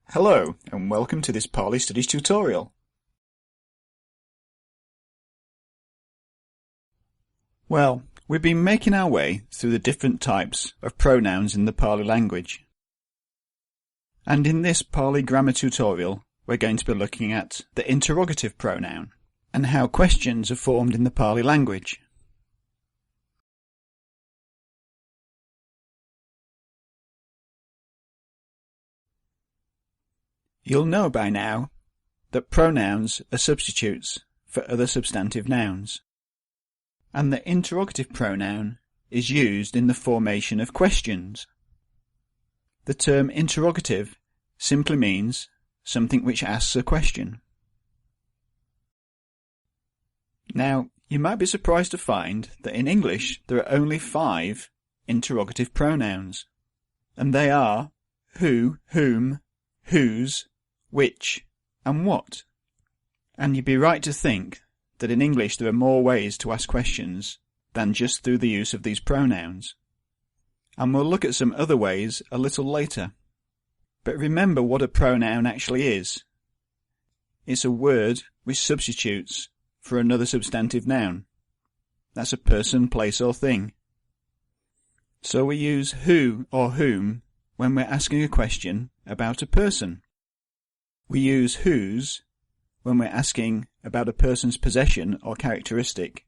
Hello, and welcome to this Pali Studies tutorial. Well, we've been making our way through the different types of pronouns in the Pali language. And in this Pali Grammar tutorial, we're going to be looking at the interrogative pronoun and how questions are formed in the Pali language. You'll know by now that pronouns are substitutes for other substantive nouns, and the interrogative pronoun is used in the formation of questions. The term interrogative simply means something which asks a question. Now, you might be surprised to find that in English there are only 5 interrogative pronouns, and they are who, whom, whose, which, and what. And you'd be right to think that in English there are more ways to ask questions than just through the use of these pronouns. And we'll look at some other ways a little later. But remember what a pronoun actually is. It's a word which substitutes for another substantive noun. That's a person, place, or thing. So we use who or whom when we're asking a question about a person. We use whose when we're asking about a person's possession or characteristic.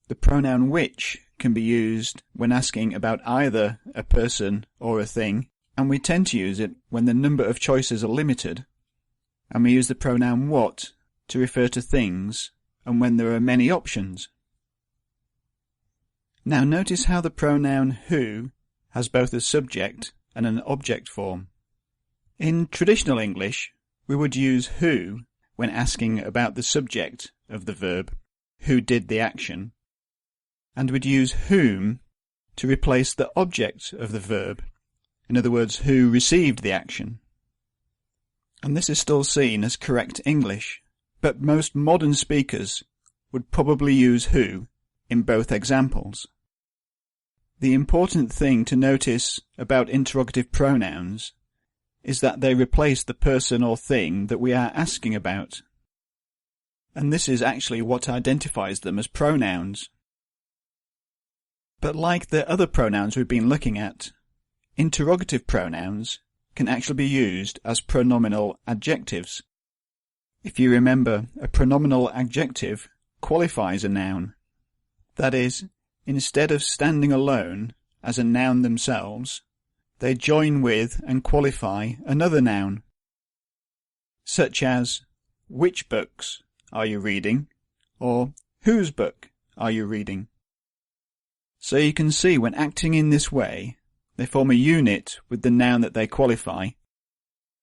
The pronoun which can be used when asking about either a person or a thing, and we tend to use it when the number of choices are limited. And we use the pronoun what to refer to things and when there are many options. Now notice how the pronoun who has both a subject and an object form. In traditional English, we would use who when asking about the subject of the verb, who did the action, and would use whom to replace the object of the verb, in other words, who received the action. And this is still seen as correct English, but most modern speakers would probably use who in both examples. The important thing to notice about interrogative pronouns is that they replace the person or thing that we are asking about. And this is actually what identifies them as pronouns. But like the other pronouns we've been looking at, interrogative pronouns can actually be used as pronominal adjectives. If you remember, a pronominal adjective qualifies a noun. That is, instead of standing alone as a noun themselves, they join with and qualify another noun, such as which books are you reading, or whose book are you reading. So you can see when acting in this way, they form a unit with the noun that they qualify,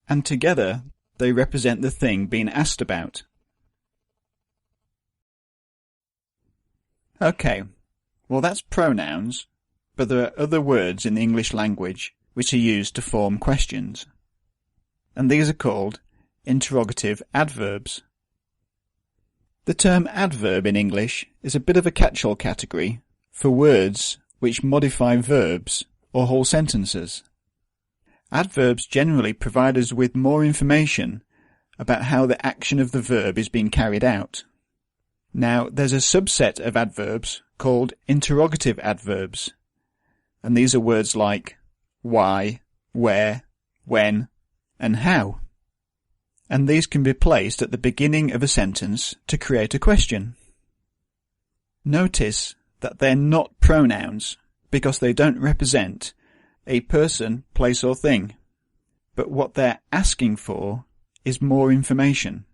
and together they represent the thing being asked about. Okay, well that's pronouns, but there are other words in the English language which are used to form questions, and these are called interrogative adverbs. The term adverb in English is a bit of a catch-all category for words which modify verbs or whole sentences. Adverbs generally provide us with more information about how the action of the verb is being carried out. Now, there's a subset of adverbs called interrogative adverbs, and these are words like why, where, when, and how. And these can be placed at the beginning of a sentence to create a question. Notice that they're not pronouns because they don't represent a person, place, or thing. But what they're asking for is more information.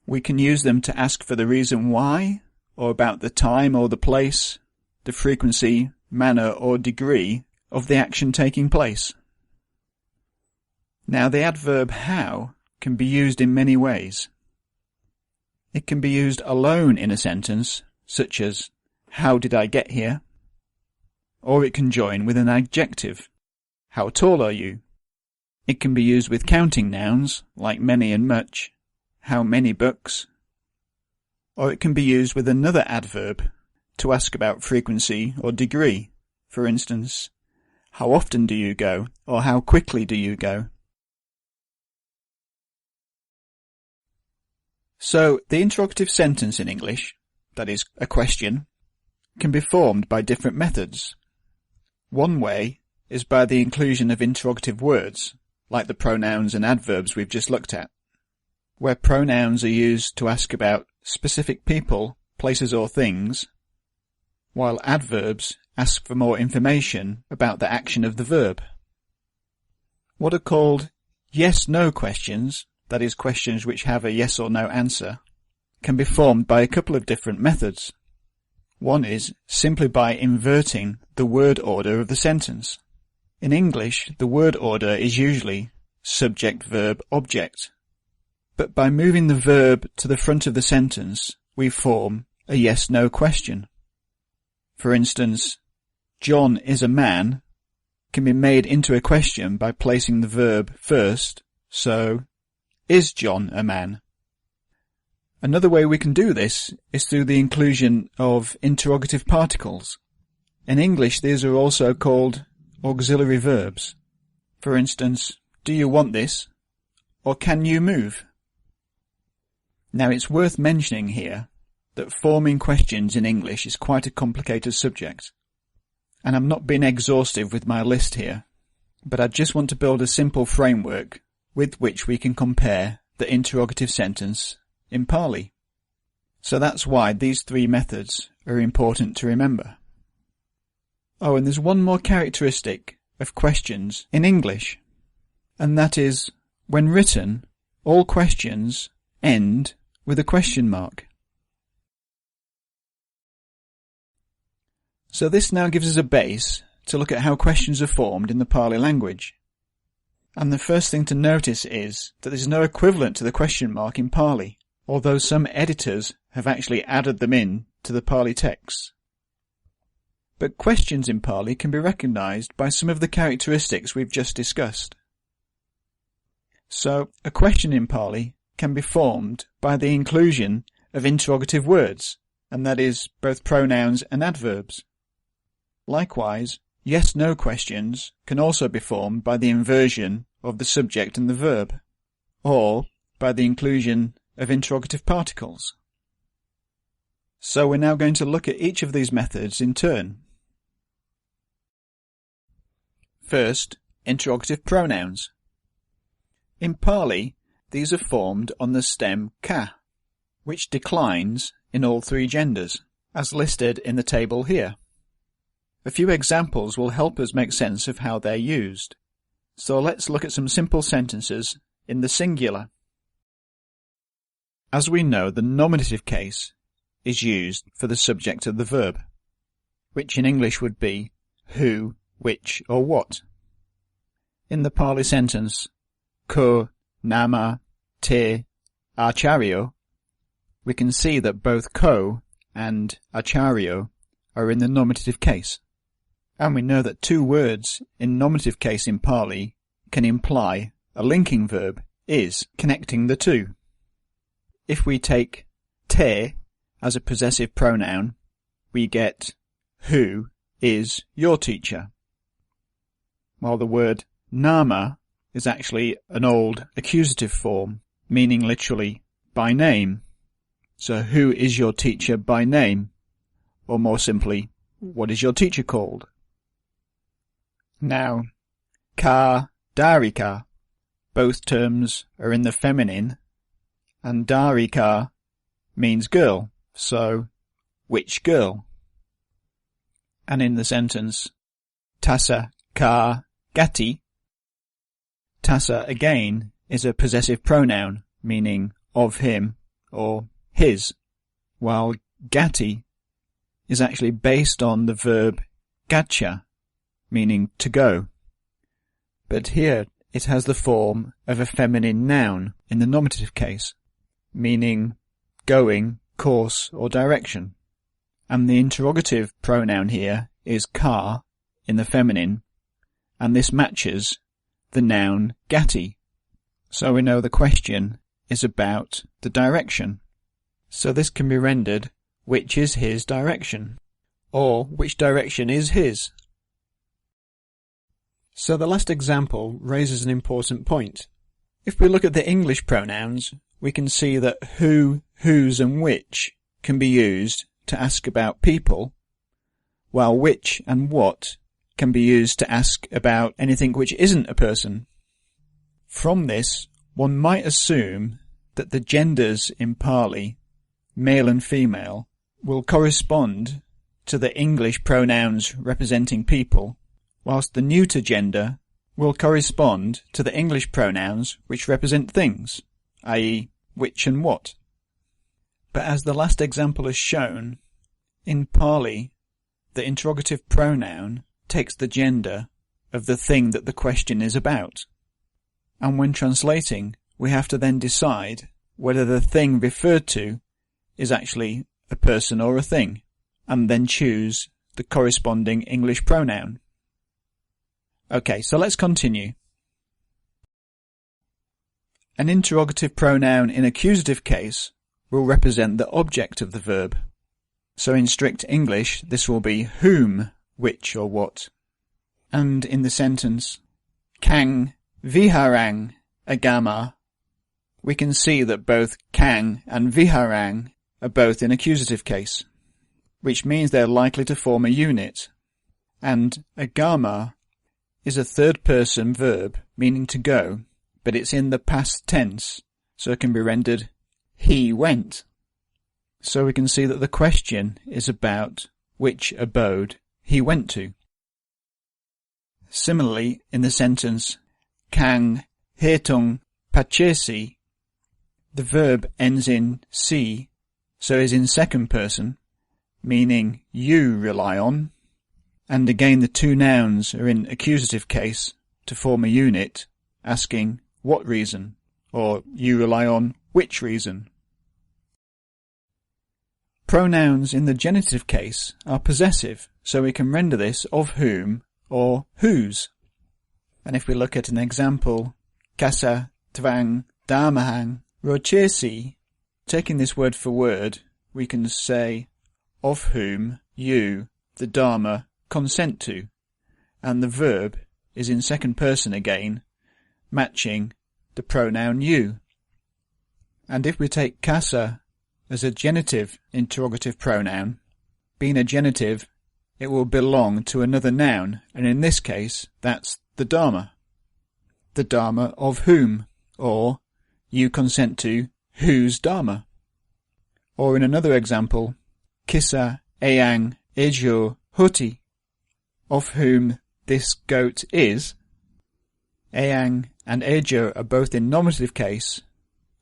We can use them to ask for the reason why, or about the time or the place, the frequency, manner, or degree of the action taking place. Now, the adverb how can be used in many ways. It can be used alone in a sentence, such as, how did I get here? Or it can join with an adjective, how tall are you? It can be used with counting nouns, like many and much, how many books? Or it can be used with another adverb to ask about frequency or degree, for instance, how often do you go, or how quickly do you go? So the interrogative sentence in English, that is, a question, can be formed by different methods. One way is by the inclusion of interrogative words, like the pronouns and adverbs we've just looked at, where pronouns are used to ask about specific people, places or things, while adverbs ask for more information about the action of the verb. What are called yes-no questions, that is, questions which have a yes or no answer, can be formed by a couple of different methods. One is simply by inverting the word order of the sentence. In English, the word order is usually subject, verb, object. But by moving the verb to the front of the sentence, we form a yes-no question. For instance, John is a man can be made into a question by placing the verb first, so, is John a man? Another way we can do this is through the inclusion of interrogative particles. In English, these are also called auxiliary verbs. For instance, do you want this? Or can you move? Now it's worth mentioning here that forming questions in English is quite a complicated subject. And I'm not being exhaustive with my list here, but I just want to build a simple framework with which we can compare the interrogative sentence in Pali. So that's why these three methods are important to remember. Oh, and there's one more characteristic of questions in English, and that is, when written, all questions end with a question mark. So this now gives us a base to look at how questions are formed in the Pali language. And the first thing to notice is that there's no equivalent to the question mark in Pali, although some editors have actually added them in to the Pali texts. But questions in Pali can be recognized by some of the characteristics we've just discussed. So, a question in Pali can be formed by the inclusion of interrogative words, and that is both pronouns and adverbs. Likewise, yes-no questions can also be formed by the inversion of the subject and the verb, or by the inclusion of interrogative particles. So we're now going to look at each of these methods in turn. First, interrogative pronouns. In Pali, these are formed on the stem ka, which declines in all three genders, as listed in the table here. A few examples will help us make sense of how they're used. So let's look at some simple sentences in the singular. As we know, the nominative case is used for the subject of the verb, which in English would be who, which, or what. In the Pali sentence, ko, nama, te, acharyo, we can see that both ko and acharyo are in the nominative case. And we know that two words in nominative case in Pali can imply a linking verb, is, connecting the two. If we take te as a possessive pronoun, we get who is your teacher, while the word nama is actually an old accusative form, meaning literally by name. So who is your teacher by name? Or more simply, what is your teacher called? Now, ka, darika, both terms are in the feminine, and darika means girl, so which girl? And in the sentence, tasa ka gati, tasa again is a possessive pronoun, meaning of him or his, while gati is actually based on the verb gacha, meaning to go. But here it has the form of a feminine noun in the nominative case, meaning going, course, or direction. And the interrogative pronoun here is ka in the feminine, and this matches the noun gati. So we know the question is about the direction. So this can be rendered, which is his direction, or which direction is his. So the last example raises an important point. If we look at the English pronouns, we can see that who, whose and which can be used to ask about people, while which and what can be used to ask about anything which isn't a person. From this, one might assume that the genders in Pali, male and female, will correspond to the English pronouns representing people, whilst the neuter gender will correspond to the English pronouns which represent things, i.e. which and what. But as the last example has shown, in Pali, the interrogative pronoun takes the gender of the thing that the question is about. And when translating, we have to then decide whether the thing referred to is actually a person or a thing, and then choose the corresponding English pronoun. Okay, so let's continue. An interrogative pronoun in accusative case will represent the object of the verb. So in strict English, this will be whom, which or what. And in the sentence, Kang viharang agama, we can see that both Kang and viharang are both in accusative case, which means they're likely to form a unit. And agama is a third-person verb meaning to go, but it's in the past tense, so it can be rendered he went. So we can see that the question is about which abode he went to. Similarly, in the sentence Kang hetung pachesi, the verb ends in si, so is in second person, meaning you rely on, and again the two nouns are in accusative case to form a unit, asking what reason, or you rely on which reason. Pronouns in the genitive case are possessive, so we can render this of whom or whose. And if we look at an example, Kasa tvang damahang rochesi, taking this word for word, we can say of whom you, the Dharma, consent to, and the verb is in second person again, matching the pronoun you. And if we take kasa as a genitive interrogative pronoun, being a genitive, it will belong to another noun, and in this case, that's the Dharma. The Dharma of whom, or you consent to whose Dharma. Or in another example, kisa eyang ejo hoti, of whom this goat is. Eyang and ejo are both in nominative case,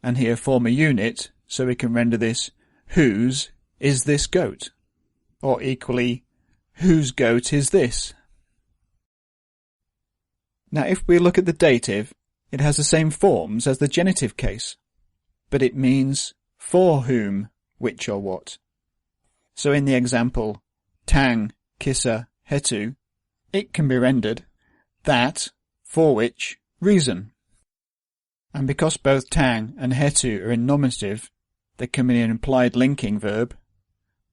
and here form a unit, so we can render this whose is this goat, or equally, whose goat is this? Now if we look at the dative, it has the same forms as the genitive case, but it means for whom, which or what. So in the example, tang, kisa, hetu, it can be rendered that, for which, reason. And because both tang and hetu are in nominative, they come in an implied linking verb,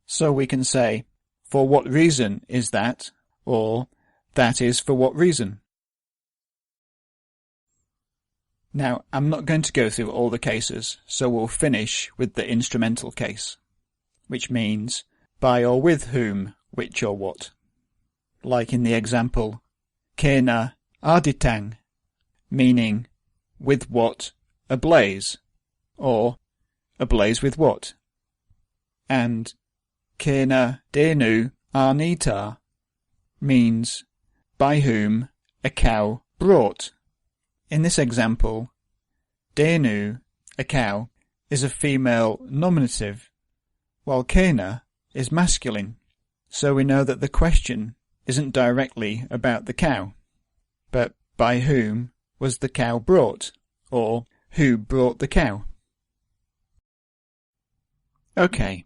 so we can say, for what reason is that, or that is for what reason. Now, I'm not going to go through all the cases, so we'll finish with the instrumental case, which means by or with whom, which or what. Like in the example, kena aditang, meaning with what ablaze, or ablaze with what. And kena denu arnita means by whom a cow brought. In this example, denu, a cow, is a female nominative, while kena is masculine, so we know that the question isn't directly about the cow, but by whom was the cow brought, or who brought the cow. Okay.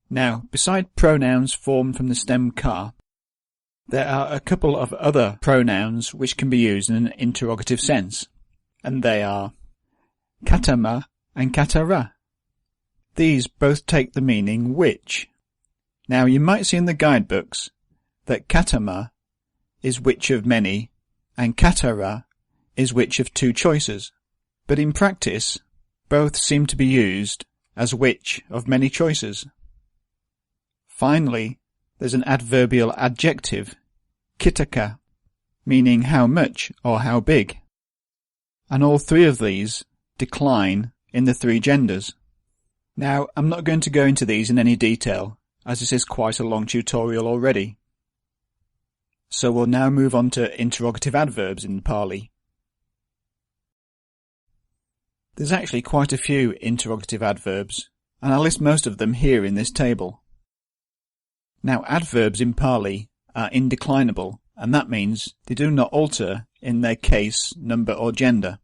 Now, beside pronouns formed from the stem ka, there are a couple of other pronouns which can be used in an interrogative sense, and they are katama and katara. These both take the meaning which. Now, you might see in the guidebooks that katama is which of many, and katara is which of two choices. but in practice, both seem to be used as which of many choices. Finally, there's an adverbial adjective, kitaka, meaning how much or how big. And all three of these decline in the three genders. Now, I'm not going to go into these in any detail, as this is quite a long tutorial already. So we'll now move on to interrogative adverbs in Pali. There's actually quite a few interrogative adverbs, and I'll list most of them here in this table. Now, adverbs in Pali are indeclinable, and that means they do not alter in their case, number or gender.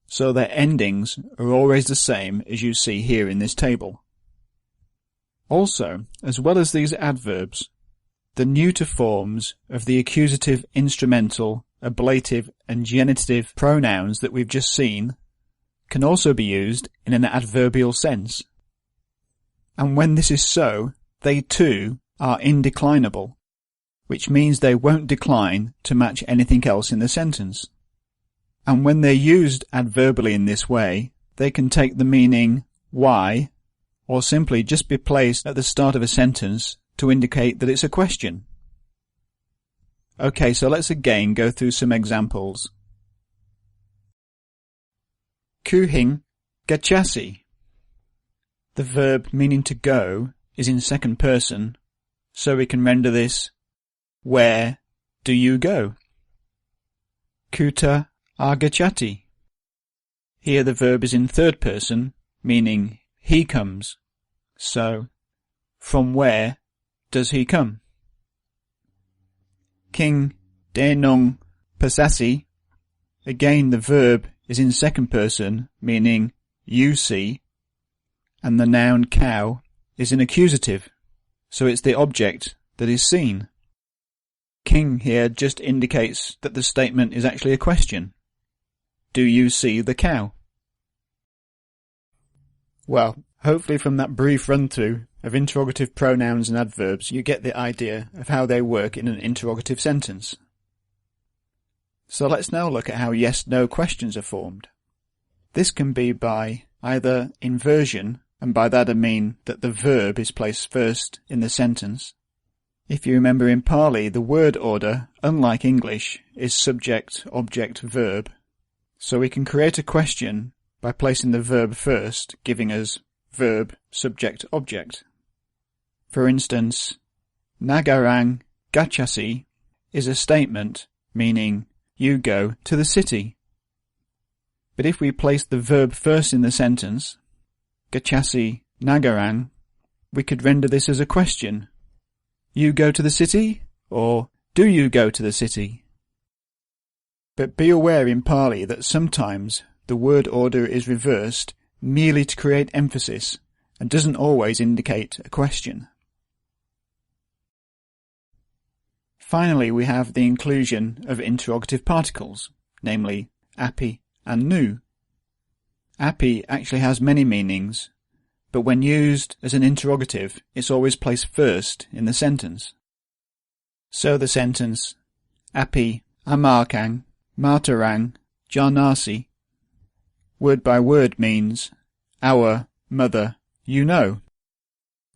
So their endings are always the same as you see here in this table. Also, as well as these adverbs, the neuter forms of the accusative, instrumental, ablative and genitive pronouns that we've just seen can also be used in an adverbial sense. And when this is so, they too are indeclinable, which means they won't decline to match anything else in the sentence. And when they're used adverbially in this way, they can take the meaning why, or simply just be placed at the start of a sentence to indicate that it's a question. Okay, so let's again go through some examples. Kuhing gachasi. The verb meaning to go is in second person, so we can render this, where do you go? Kuta agachati. Here the verb is in third person, meaning he comes. So, from where does he come? King denong pasasi. Again the verb is in second person, meaning you see, and the noun cow is in accusative, so it's the object that is seen. King here just indicates that the statement is actually a question. Do you see the cow? Well, hopefully from that brief run-through of interrogative pronouns and adverbs you get the idea of how they work in an interrogative sentence. So let's now look at how yes-no questions are formed. This can be by either inversion, and by that I mean that the verb is placed first in the sentence. If you remember in Pali, the word order, unlike English, is subject, object, verb. So we can create a question by placing the verb first, giving us verb, subject, object. For instance, Nagarang gachasi is a statement meaning you go to the city. But if we place the verb first in the sentence, gachasi nagarang, we could render this as a question. You go to the city? Or do you go to the city? But be aware in Pali that sometimes the word order is reversed merely to create emphasis and doesn't always indicate a question. Finally, we have the inclusion of interrogative particles, namely api and nu. Api actually has many meanings, but when used as an interrogative, it's always placed first in the sentence. So the sentence, api amarkang, martarang, janasi, word by word means, our, mother, you know.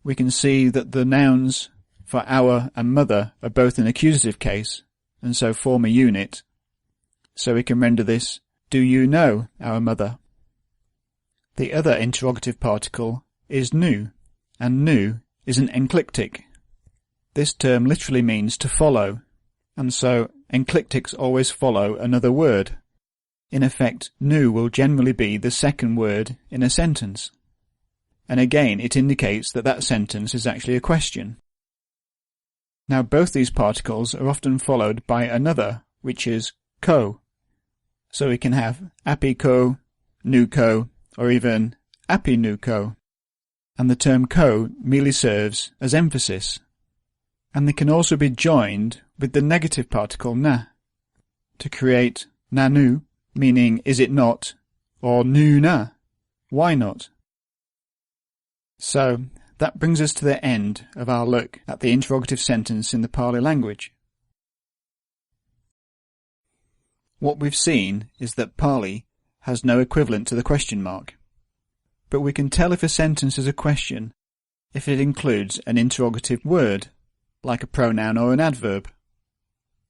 We can see that the nouns for our and mother are both in accusative case, and so form a unit. So we can render this, do you know our mother? The other interrogative particle is nu, and nu is an enclictic. This term literally means to follow, and so enclictics always follow another word. In effect, nu will generally be the second word in a sentence. And again, it indicates that that sentence is actually a question. Now both these particles are often followed by another, which is ko. So we can have api ko, nu ko, or even api nu ko. And the term ko merely serves as emphasis. And they can also be joined with the negative particle na, to create nanu, meaning is it not, or nu na, why not? So, that brings us to the end of our look at the interrogative sentence in the Pali language. What we've seen is that Pali has no equivalent to the question mark. But we can tell if a sentence is a question if it includes an interrogative word, like a pronoun or an adverb.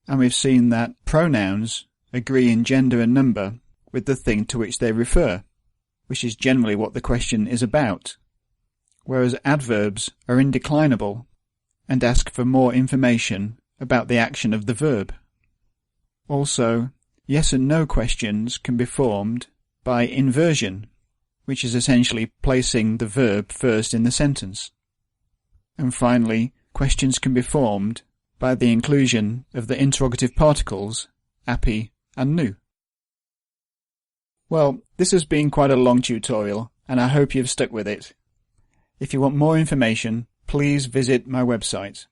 And we've seen that pronouns agree in gender and number with the thing to which they refer, which is generally what the question is about, whereas adverbs are indeclinable and ask for more information about the action of the verb. Also, yes and no questions can be formed by inversion, which is essentially placing the verb first in the sentence. And finally, questions can be formed by the inclusion of the interrogative particles appy and nu. Well, this has been quite a long tutorial, and I hope you've stuck with it. If you want more information, please visit my website.